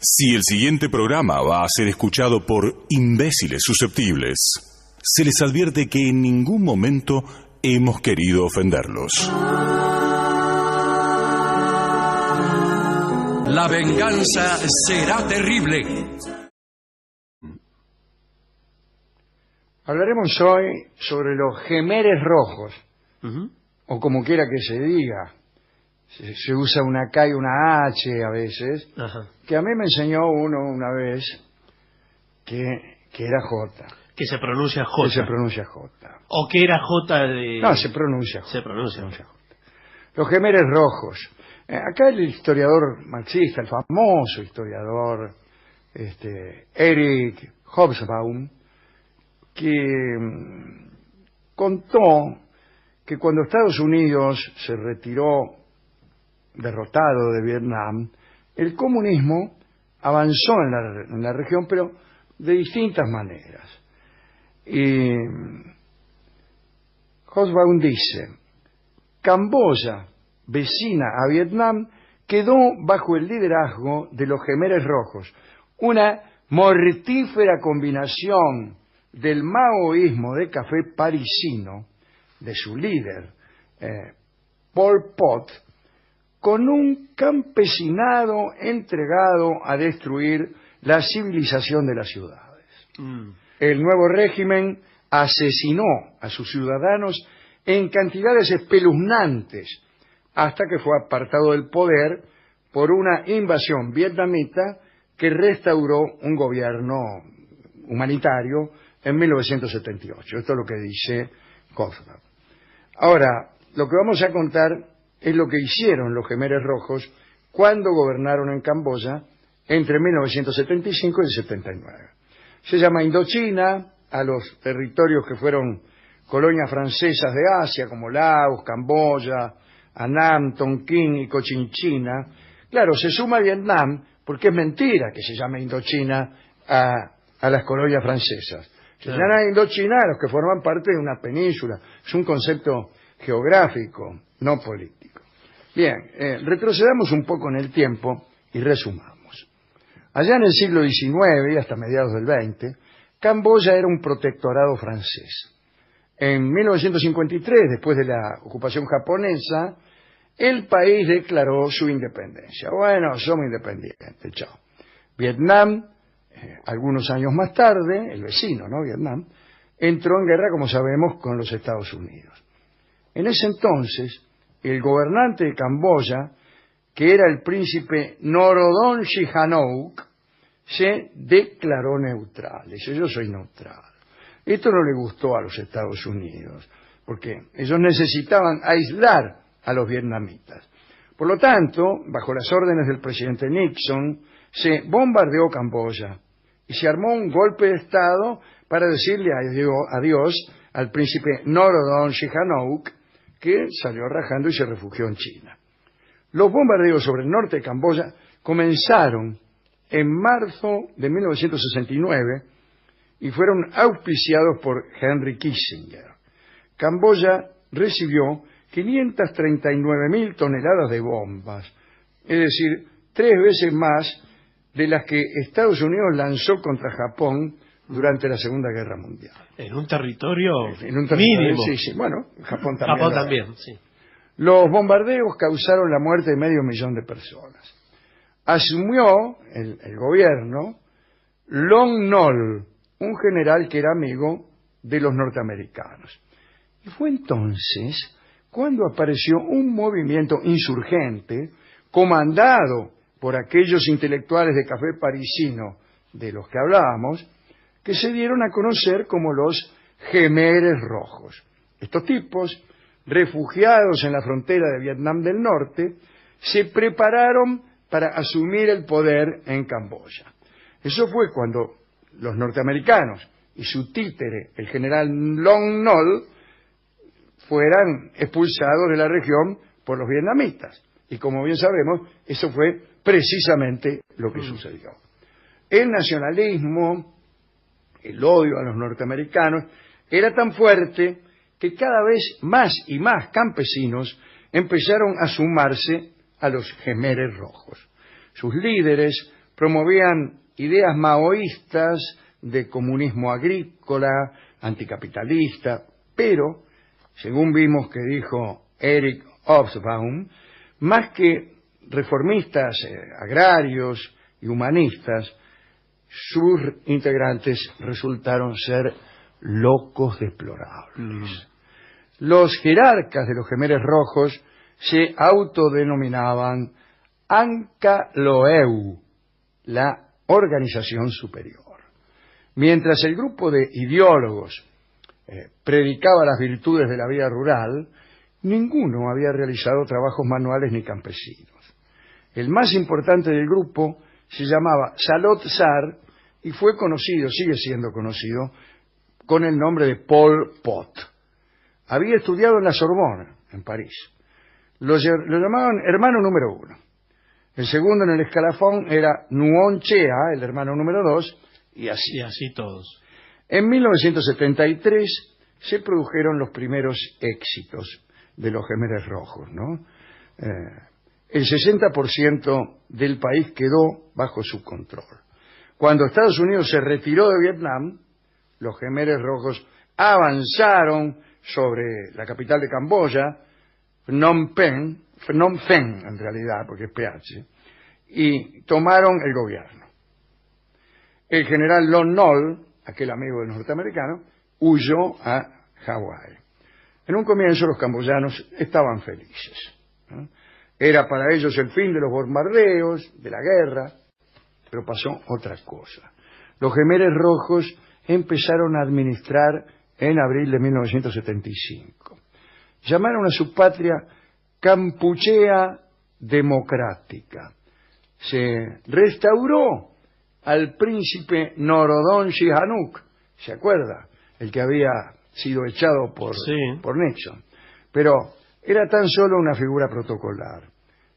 Si el siguiente programa va a ser escuchado por imbéciles susceptibles, se les advierte que en ningún momento hemos querido ofenderlos. La venganza será terrible. Hablaremos hoy sobre los gemeres rojos, o como quiera que se diga. Se usa una K y una H a veces, que a mí me enseñó uno una vez que era J. Que se pronuncia J. Que se pronuncia J. O que era J de... No, se pronuncia J. Se pronuncia J. Los gemeres rojos. Acá el historiador marxista, el famoso historiador Eric Hobsbawm, que contó que cuando Estados Unidos se retiró derrotado de Vietnam, el comunismo avanzó en la región, pero de distintas maneras. Y Hobsbawm dice: Camboya, vecina a Vietnam, quedó bajo el liderazgo de los gemeres rojos, una mortífera combinación del maoísmo de café parisino, de su líder, Pol Pot, con un campesinado entregado a destruir la civilización de las ciudades. El nuevo régimen asesinó a sus ciudadanos en cantidades espeluznantes hasta que fue apartado del poder por una invasión vietnamita que restauró un gobierno humanitario en 1978. Esto es lo que dice Hobsbawm. Ahora, lo que vamos a contar es lo que hicieron los gemeres rojos cuando gobernaron en Camboya entre 1975 y el 79. Se llama Indochina a los territorios que fueron colonias francesas de Asia, como Laos, Camboya, Annam, Tonkin y Cochinchina. Claro, se suma Vietnam porque es mentira que se llame Indochina a las colonias francesas. Se llama Indochina a los que forman parte de una península. Es un concepto geográfico, no político. Bien, retrocedamos un poco en el tiempo y resumamos. Allá en el siglo XIX y hasta mediados del XX, Camboya era un protectorado francés. En 1953, después de la ocupación japonesa, el país declaró su independencia. Bueno, somos independientes, chao. Vietnam, algunos años más tarde, el vecino, ¿no? Vietnam, entró en guerra, como sabemos, con los Estados Unidos. En ese entonces, el gobernante de Camboya, que era el príncipe Norodom Sihanouk, se declaró neutral. Dice: yo soy neutral. Esto no le gustó a los Estados Unidos, porque ellos necesitaban aislar a los vietnamitas. Por lo tanto, bajo las órdenes del presidente Nixon, se bombardeó Camboya y se armó un golpe de Estado para decirle adiós al príncipe Norodom Sihanouk, que salió rajando y se refugió en China. Los bombardeos sobre el norte de Camboya comenzaron en marzo de 1969 y fueron auspiciados por Henry Kissinger. Camboya recibió 539.000 toneladas de bombas, es decir, 3 veces más de las que Estados Unidos lanzó contra Japón durante la Segunda Guerra Mundial. En un territorio mínimo. Sí, bueno, Japón también. Japón también, sí. Los bombardeos causaron la muerte de 500.000 de personas. Asumió el gobierno Lon Nol, un general que era amigo de los norteamericanos. Y fue entonces cuando apareció un movimiento insurgente comandado por aquellos intelectuales de café parisino de los que hablábamos, que se dieron a conocer como los gemeres rojos. Estos tipos, refugiados en la frontera de Vietnam del Norte, se prepararon para asumir el poder en Camboya. Eso fue cuando los norteamericanos y su títere, el general Lon Nol, fueran expulsados de la región por los vietnamitas. Y como bien sabemos, eso fue precisamente lo que sucedió. El nacionalismo, el odio a los norteamericanos, era tan fuerte que cada vez más y más campesinos empezaron a sumarse a los gemeres rojos. Sus líderes, promovían ideas maoístas de comunismo agrícola, anticapitalista, pero, según vimos que dijo Eric Hobsbawm, más que reformistas agrarios y humanistas, sus integrantes resultaron ser locos deplorables. Los jerarcas de los Jemeres Rojos se autodenominaban Anca Loeu, la organización superior. Mientras el grupo de ideólogos predicaba las virtudes de la vida rural, ninguno había realizado trabajos manuales ni campesinos. El más importante del grupo se llamaba Salot Sar y fue conocido, sigue siendo conocido, con el nombre de Pol Pot. Había estudiado en la Sorbona, en París. Lo llamaban hermano número 1. El segundo en el escalafón era Nuon Chea, el hermano número 2, y así. Y así todos. En 1973 se produjeron los primeros éxitos de los Jemeres Rojos, ¿no? El 60% del país quedó bajo su control. Cuando Estados Unidos se retiró de Vietnam, los Jemeres Rojos avanzaron sobre la capital de Camboya, Phnom Penh en realidad, porque es PH, y tomaron el gobierno. El general Lon Nol, aquel amigo del norteamericano, huyó a Hawái. En un comienzo los camboyanos estaban felices, ¿no? Era para ellos el fin de los bombardeos, de la guerra, pero pasó otra cosa. Los Jemeres Rojos empezaron a administrar en abril de 1975. Llamaron a su patria Kampuchea Democrática. Se restauró al príncipe Norodom Sihanouk, ¿se acuerda? El que había sido echado por Nixon. Pero era tan solo una figura protocolar.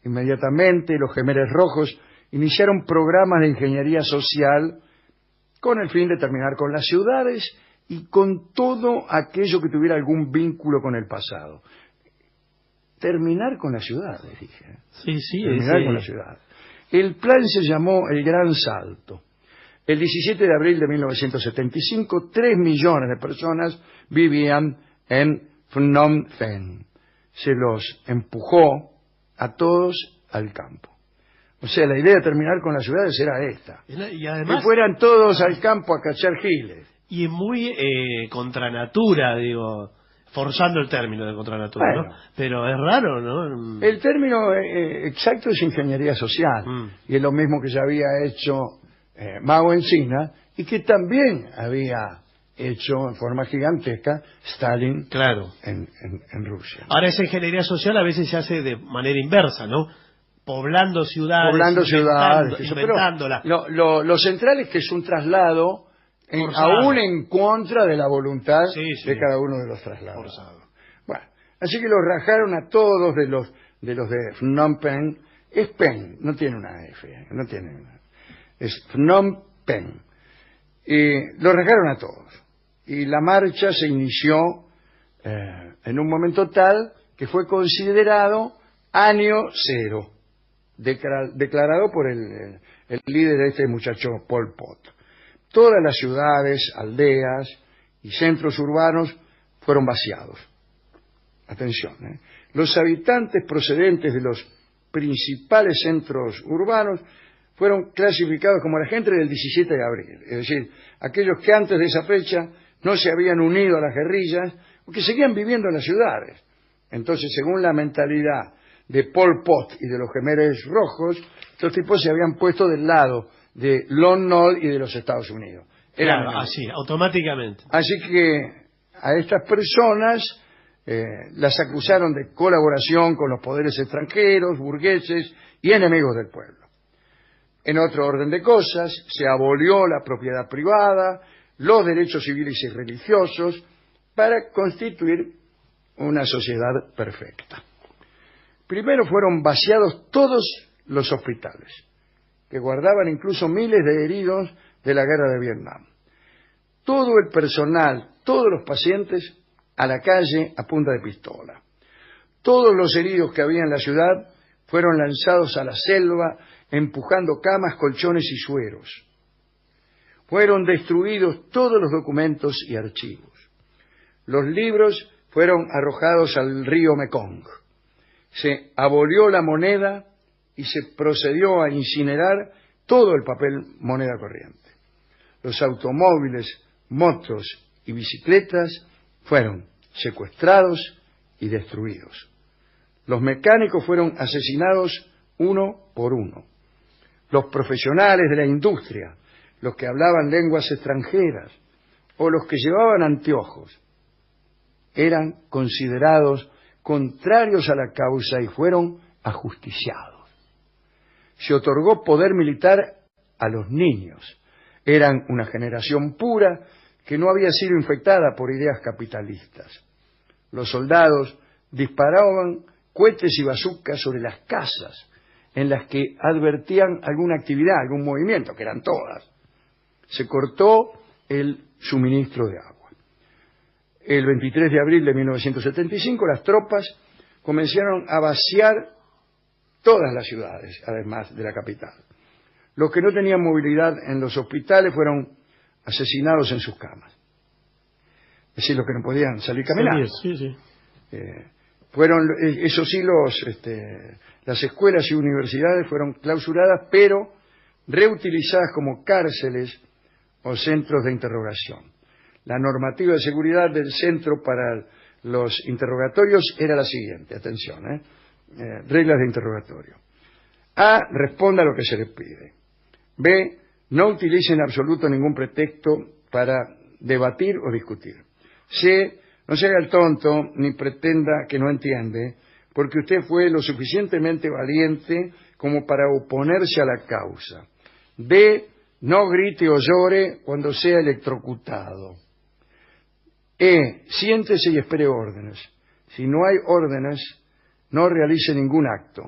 Inmediatamente los Jemeres Rojos iniciaron programas de ingeniería social con el fin de terminar con las ciudades y con todo aquello que tuviera algún vínculo con el pasado. Terminar con las ciudades, dije. Sí. Terminar con las ciudades. El plan se llamó El Gran Salto. El 17 de abril de 1975, 3 millones de personas vivían en Phnom Penh. Se los empujó a todos al campo. O sea, la idea de terminar con las ciudades era esta. Y además, que fueran todos al campo a cachar giles. Y muy contra natura, digo, forzando el término de contra natura, bueno, ¿no? Pero es raro, ¿no? El término exacto es ingeniería social. Y es lo mismo que ya había hecho Mao en China y que también había hecho en forma gigantesca Stalin, claro, en Rusia. Ahora esa ingeniería social a veces se hace de manera inversa, ¿no? Poblando ciudades, inventándolas. Pero lo central es que es un traslado aún en contra de la voluntad de cada uno de los traslados. Forzado. Bueno, así que los rajaron a todos de los de Phnom Penh. Es Penh, no tiene una F, no tiene una. Es Phnom Penh. Y los rajaron a todos. Y la marcha se inició en un momento tal que fue considerado año cero, declarado por el líder de este muchacho Pol Pot. Todas las ciudades, aldeas y centros urbanos fueron vaciados. Atención, los habitantes procedentes de los principales centros urbanos fueron clasificados como la gente del 17 de abril, es decir, aquellos que antes de esa fecha no se habían unido a las guerrillas o que seguían viviendo en las ciudades. Entonces, según la mentalidad de Pol Pot y de los Jemeres Rojos, estos tipos se habían puesto del lado de Lon Nol y de los Estados Unidos. Claro, así, automáticamente. Así que a estas personas las acusaron de colaboración con los poderes extranjeros, burgueses y enemigos del pueblo. En otro orden de cosas, se abolió la propiedad privada, los derechos civiles y religiosos, para constituir una sociedad perfecta. Primero fueron vaciados todos los hospitales, que guardaban incluso miles de heridos de la guerra de Vietnam. Todo el personal, todos los pacientes a la calle a punta de pistola. Todos los heridos que había en la ciudad fueron lanzados a la selva empujando camas, colchones y sueros. Fueron destruidos todos los documentos y archivos. Los libros fueron arrojados al río Mekong. Se abolió la moneda y se procedió a incinerar todo el papel moneda corriente. Los automóviles, motos y bicicletas fueron secuestrados y destruidos. Los mecánicos fueron asesinados uno por uno. Los profesionales de la industria, los que hablaban lenguas extranjeras o los que llevaban anteojos, eran considerados contrarios a la causa y fueron ajusticiados. Se otorgó poder militar a los niños. Eran una generación pura que no había sido infectada por ideas capitalistas. Los soldados disparaban cohetes y bazucas sobre las casas en las que advertían alguna actividad, algún movimiento, que eran todas. Se cortó el suministro de agua. El 23 de abril de 1975 las tropas comenzaron a vaciar todas las ciudades, además de la capital. Los que no tenían movilidad en los hospitales fueron asesinados en sus camas. Es decir, los que no podían salir caminando. Sí. Eso sí, las escuelas y universidades fueron clausuradas, pero reutilizadas como cárceles o centros de interrogación. La normativa de seguridad del centro para los interrogatorios era la siguiente, atención, reglas de interrogatorio. A, responda a lo que se les pide. B, no utilice en absoluto ningún pretexto para debatir o discutir. C, no se haga el tonto ni pretenda que no entiende, porque usted fue lo suficientemente valiente como para oponerse a la causa. D, no grite o llore cuando sea electrocutado. E, siéntese y espere órdenes. Si no hay órdenes, no realice ningún acto.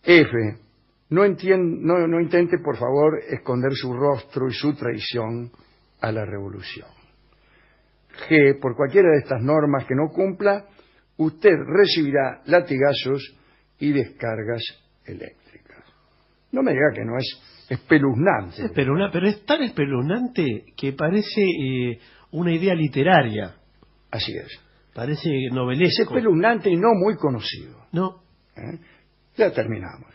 F, no intente, por favor, esconder su rostro y su traición a la revolución. G, por cualquiera de estas normas que no cumpla, usted recibirá latigazos y descargas eléctricas. No me diga que no es espeluznante. Pero es tan espeluznante que parece una idea literaria. Así es. Parece novelesco. Es espeluznante y no muy conocido. No. Ya terminamos.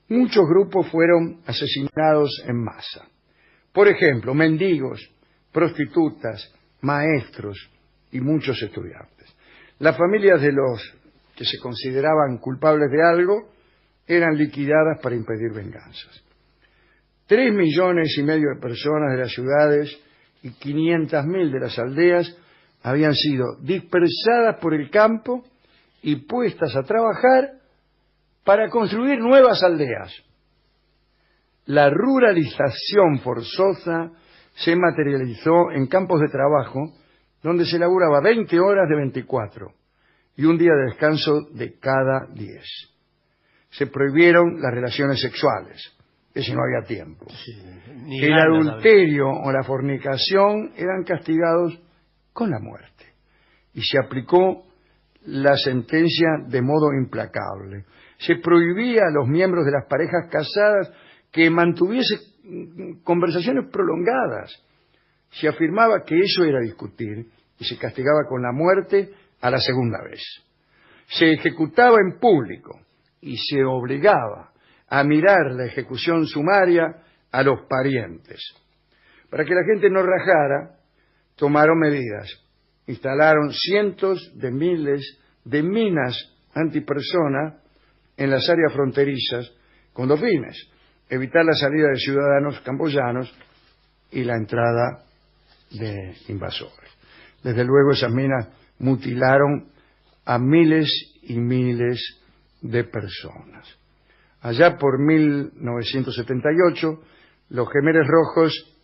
Muchos grupos fueron asesinados en masa. Por ejemplo, mendigos, prostitutas, maestros y muchos estudiantes. Las familias de los que se consideraban culpables de algo eran liquidadas para impedir venganzas. 3,5 millones de personas de las ciudades y 500.000 de las aldeas habían sido dispersadas por el campo y puestas a trabajar para construir nuevas aldeas. La ruralización forzosa se materializó en campos de trabajo donde se laburaba 20 horas de 24 y un día de descanso de cada 10. Se prohibieron las relaciones sexuales, que si no había tiempo. Sí, el adulterio o la fornicación eran castigados con la muerte. Y se aplicó la sentencia de modo implacable. Se prohibía a los miembros de las parejas casadas que mantuviesen conversaciones prolongadas. Se afirmaba que eso era discutir y se castigaba con la muerte a la segunda vez. Se ejecutaba en público y se obligaba a mirar la ejecución sumaria a los parientes. Para que la gente no rajara, tomaron medidas. Instalaron cientos de miles de minas antipersona en las áreas fronterizas con dos fines: evitar la salida de ciudadanos camboyanos y la entrada de invasores. Desde luego esas minas mutilaron a miles y miles de personas. Allá por 1978, los Khmeres Rojos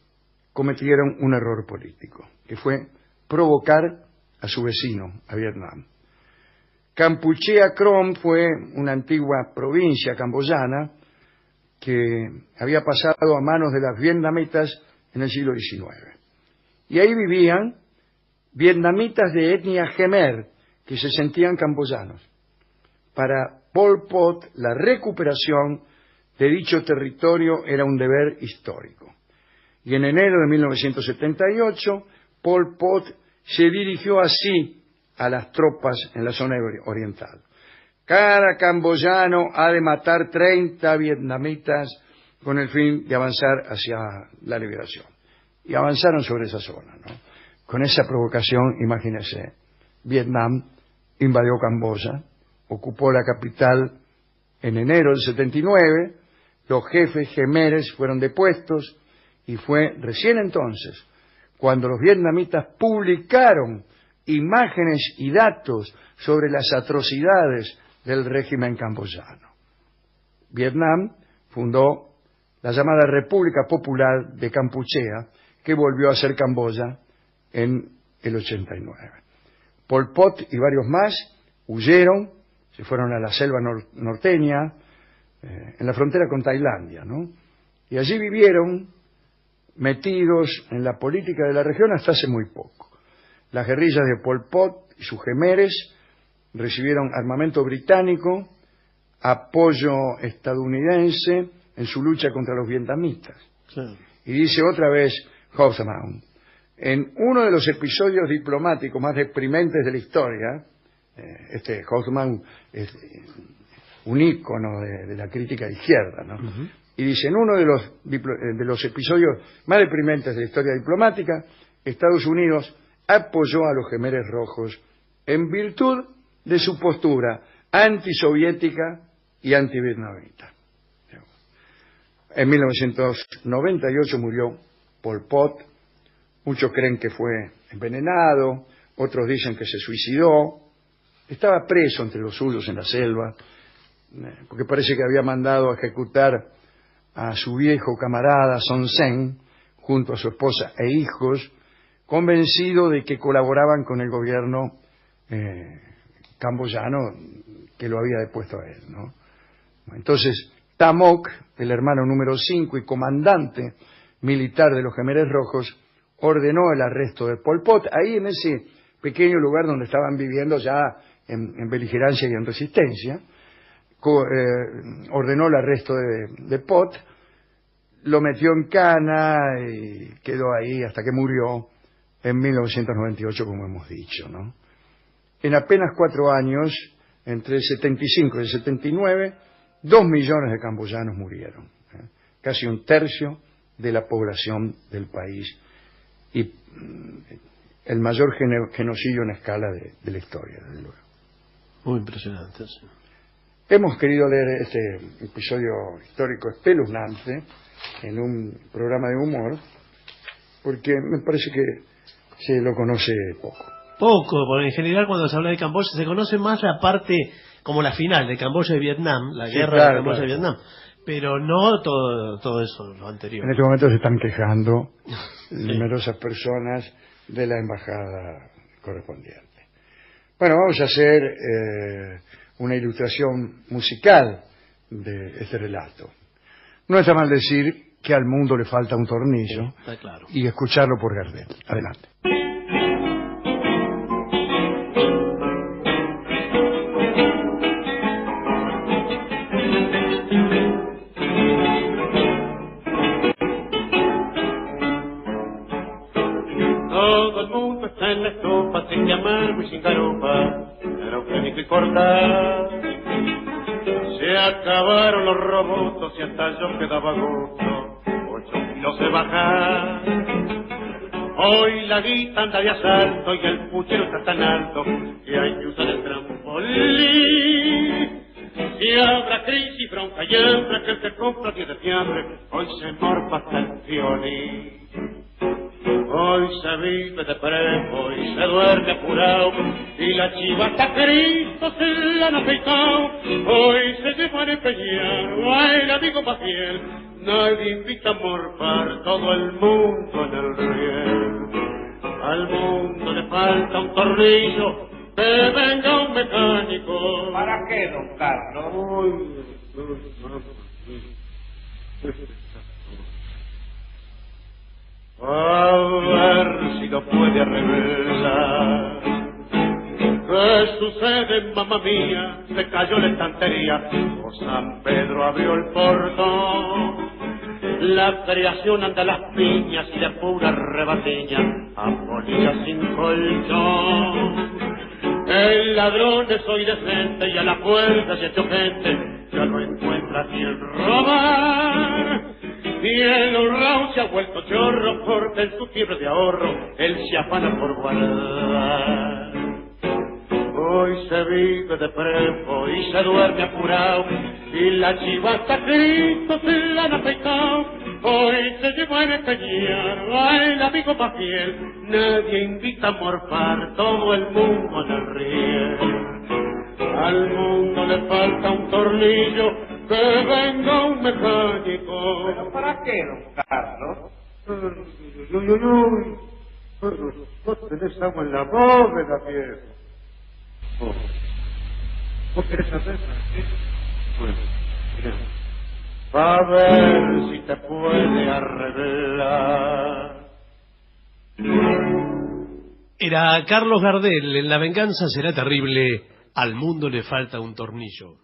cometieron un error político, que fue provocar a su vecino, a Vietnam. Kampuchea Krom fue una antigua provincia camboyana que había pasado a manos de las vietnamitas en el siglo XIX. Y ahí vivían vietnamitas de etnia Khmer que se sentían camboyanos. Para Pol Pot, la recuperación de dicho territorio era un deber histórico. Y en enero de 1978, Pol Pot se dirigió así a las tropas en la zona oriental. Cada camboyano ha de matar 30 vietnamitas con el fin de avanzar hacia la liberación. Y avanzaron sobre esa zona, ¿no? Con esa provocación, imagínense, Vietnam invadió Camboya, ocupó la capital en enero del 79, los jefes gemeres fueron depuestos y fue recién entonces cuando los vietnamitas publicaron imágenes y datos sobre las atrocidades del régimen camboyano. Vietnam fundó la llamada República Popular de Kampuchea, que volvió a ser Camboya en el 89. Pol Pot y varios más huyeron, se fueron a la selva norteña, en la frontera con Tailandia, ¿no? Y allí vivieron metidos en la política de la región hasta hace muy poco. Las guerrillas de Pol Pot y sus gemeres recibieron armamento británico, apoyo estadounidense en su lucha contra los vietnamitas. Sí. Y dice otra vez Hoffmann, en uno de los episodios diplomáticos más deprimentes de la historia, Hoffmann es un ícono de la crítica de izquierda, ¿no? Uh-huh. Y dice, en uno de los episodios más deprimentes de la historia diplomática, Estados Unidos apoyó a los Jemeres Rojos en virtud de su postura antisoviética y antivietnamita. En 1998 murió Pol Pot. Muchos creen que fue envenenado, otros dicen que se suicidó. Estaba preso entre los suyos en la selva, porque parece que había mandado a ejecutar a su viejo camarada Son Sen, junto a su esposa e hijos, convencido de que colaboraban con el gobierno camboyano que lo había depuesto a él, ¿no? Entonces, Tamok, el hermano número 5 y comandante militar de los Jemeres Rojos, ordenó el arresto de Pol Pot, ahí en ese pequeño lugar donde estaban viviendo ya en beligerancia y en resistencia. Ordenó el arresto de Pot, lo metió en cana y quedó ahí hasta que murió en 1998, como hemos dicho, ¿no? En apenas 4 años, entre el 75 y el 79, 2 millones de camboyanos murieron, casi un tercio de la población del país, y el mayor genocidio en escala de la historia, desde luego. Muy impresionante, sí. Hemos querido leer este episodio histórico espeluznante en un programa de humor, porque me parece que se lo conoce poco. Poco, porque en general cuando se habla de Camboya se conoce más la parte, como la final de Camboya y Vietnam, la guerra de Camboya y Vietnam, pero no todo eso, lo anterior. En este momento se están quejando numerosas personas de la embajada correspondiente. Bueno, vamos a hacer una ilustración musical de este relato. No está mal decir que al mundo le falta un tornillo, sí, claro. Y escucharlo por Gardel. Adelante. Todo el mundo está en la estopa, sin llamarme y sin garupa, aerogénico y cortar. Se acabaron los robots y hasta yo quedaba a gusto, 8 kilos de bajar. Hoy la guita anda de asalto y el puchero está tan alto que hay que usar el trampolín. Si habrá crisis, bronca y hambre, que el que compra 10 de fiambre, hoy se morfa hasta el violín. Hoy se vive de prepo y se duerme apurado, y la chiva hasta Cristo se la han afeitado. Hoy se llevan a empeñar a el amigo más fiel, nadie invita a morfar, todo el mundo en el riel. Al mundo le falta un tornillo, que venga un mecánico. ¿Para qué, don Carlos? A ver si lo puede arreglar, que su sucede, mamá mía? Se cayó la estantería, o San Pedro abrió el portón. La creación anda a las piñas y de pura rebatiña, agonía sin colchón. El ladrón es hoy decente y a la puerta se echó gente, ya no encuentra quien robar. Y el honrado se ha vuelto chorro porque en su fiebre de ahorro él se afana por guardar. Hoy se vive de prepo y se duerme apurado, y la chivata Cristo se la han afeitado. Hoy se llevó a empeñar al amigo más fiel, nadie invita a morfar, todo el mundo le ríe. Al mundo le falta un tornillo, que venga un mecánico. ¿Pero para qué, don Carlos? Vos tenés agua en la bóveda, viejo. ¿Vos querés saber? Bueno, mira. A ver si te puede arreglar. Era Carlos Gardel en La venganza será terrible, al mundo le falta un tornillo.